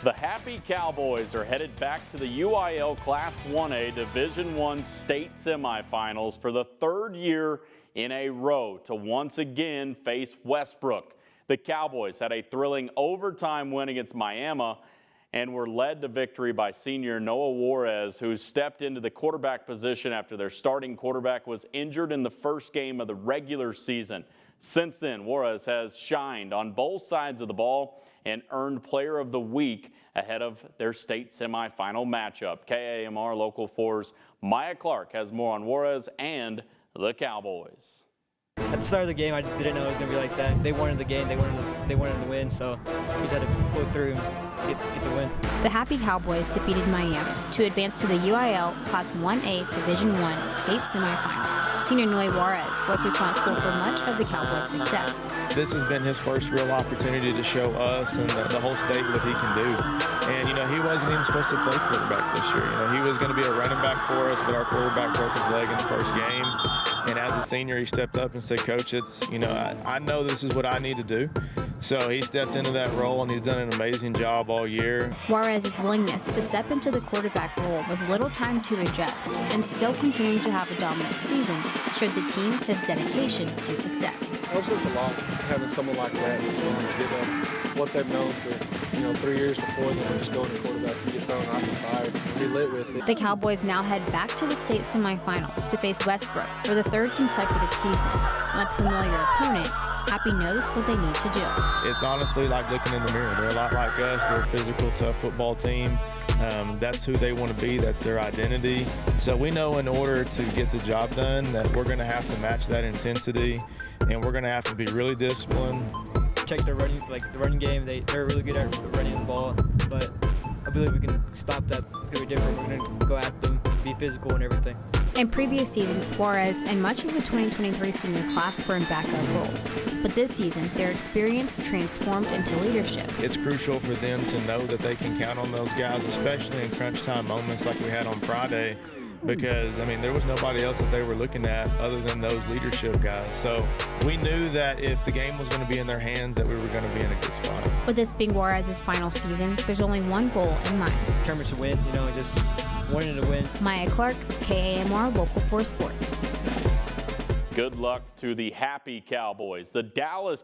The Happy Cowboys are headed back to the UIL Class 1A Division I state semifinals for the third year in a row to once again face Westbrook. The Cowboys had a thrilling overtime win against Miami and were led to victory by senior Noe Juarez, who stepped into the quarterback position after their starting quarterback was injured in the first game of the regular season. Since then, Juarez has shined on both sides of the ball and earned Player of the Week ahead of their state semifinal matchup. KAMR Local 4's Maya Clark has more on Juarez and the Cowboys. At the start of the game, I didn't know it was going to be like that. They wanted the game, they wanted to win, so we just had to pull through and get the win. The Happy Cowboys defeated Miami to advance to the UIL Class 1A Division I state semifinals. Senior Noe Juarez was responsible for much of the Cowboys' success. This has been his first real opportunity to show us and the whole state what he can do. And, he wasn't even supposed to play quarterback this year. He was going to be a running back for us, but our quarterback broke his leg in the first game. And as a senior, he stepped up and said, "Coach, I know this is what I need to do." So he stepped into that role, and he's done an amazing job all year. Juarez's willingness to step into the quarterback role with little time to adjust and still continue to have a dominant season showed the team his dedication to success. It helps us a lot having someone like that who's willing to give up what they've known for 3 years before them, just going to quarterback and get thrown out and fired. Be lit with it. The Cowboys now head back to the state semifinals to face Westbrook for the third consecutive season. An unfamiliar opponent, Happy knows what they need to do. It's honestly like looking in the mirror. They're a lot like us. They're a physical, tough football team. That's who they want to be. That's their identity. So we know in order to get the job done that we're going to have to match that intensity, and we're going to have to be really disciplined. Check their running, the running game. They're really good at running the ball, but I believe we can stop that. It's going to be different. We're going to go at them, be physical and everything. In previous seasons, Juarez and much of the 2023 senior class were in backup roles. But this season, their experience transformed into leadership. It's crucial for them to know that they can count on those guys, especially in crunch time moments like we had on Friday, because, there was nobody else that they were looking at other than those leadership guys. So we knew that if the game was going to be in their hands, that we were going to be in a good spot. With this being Juarez's final season, there's only one goal in mind. Determined to win, just wanted to win. Maya Clark, KAMR Local 4 Sports. Good luck to the Happy Cowboys. The Dallas